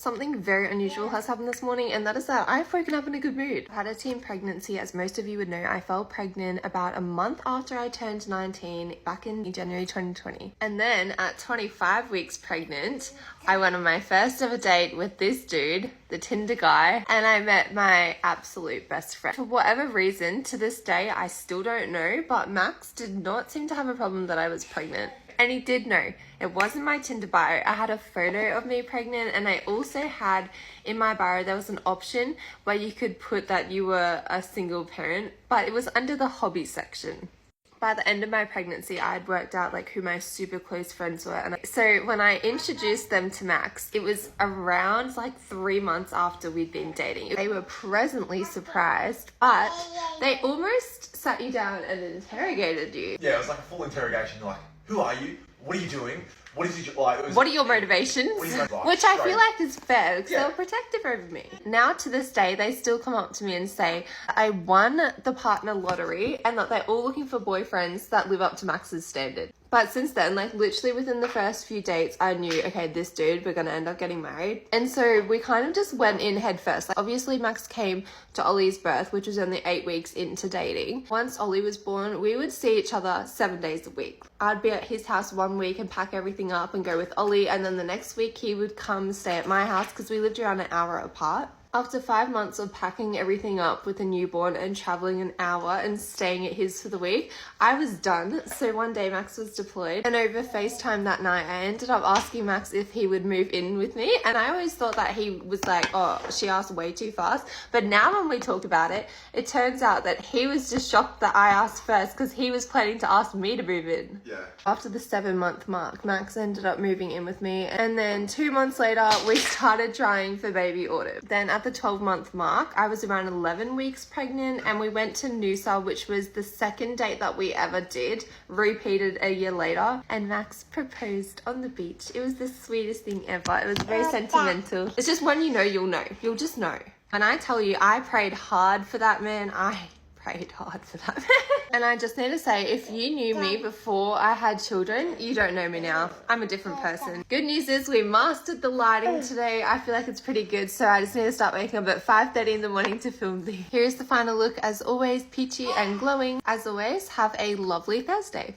Something very unusual has happened this morning, and that is that I've woken up in a good mood. I've had a teen pregnancy. As most of you would know, I fell pregnant about a month after I turned 19 back in January 2020. And then at 25 weeks pregnant, I went on my first ever date with this dude, the Tinder guy, and I met my absolute best friend. For whatever reason, to this day, I still don't know, but Max did not seem to have a problem that I was pregnant. And he did know. It wasn't my Tinder bio. I had a photo of me pregnant, and I also had in my bio, there was an option where you could put that you were a single parent, but it was under the hobby section. By the end of my pregnancy, I had worked out like who my super close friends were. And so when I introduced them to Max, it was around like 3 months after we'd been dating. They were pleasantly surprised, but they almost sat you down and interrogated you. Yeah, it was like a full interrogation. Like, who are you? What are you doing? What is it like? What are your motivations? Which I feel like is fair because they were protective over me. Now to this day, they still come up to me and say, I won the partner lottery and that they're all looking for boyfriends that live up to Max's standard. But since then, like literally within the first few dates, I knew, okay, this dude, we're going to end up getting married. And so we kind of just went in head first. Like, obviously, Max came to Ollie's birth, which was only 8 weeks into dating. Once Ollie was born, we would see each other 7 days a week. I'd be at his house 1 week and pack everything up and go with Ollie. And then the next week he would come stay at my house because we lived around an hour apart. After 5 months of packing everything up with a newborn and traveling an hour and staying at his for the week, I was done. So one day Max was deployed, and over FaceTime that night, I ended up asking Max if he would move in with me. And I always thought that he was like, oh, she asked way too fast. But now when we talk about it, it turns out that he was just shocked that I asked first because he was planning to ask me to move in. Yeah. After the 7-month mark, Max ended up moving in with me. And then 2 months later, we started trying for baby order. Then at the 12-month mark, I was around 11 weeks pregnant, and we went to Noosa, which was the second date that we ever did, repeated a year later, and Max proposed on the beach. It was the sweetest thing ever. It was very sentimental. It's just when you know, you'll know. You'll just know. And I tell you, I prayed hard for that man. I prayed hard for that man. And I just need to say, if you knew me before I had children, you don't know me now. I'm a different person. Good news is we mastered the lighting today. I feel like it's pretty good, so I just need to start waking up at 5:30 in the morning to film these. Here's the final look. As always, peachy and glowing. As always, have a lovely Thursday.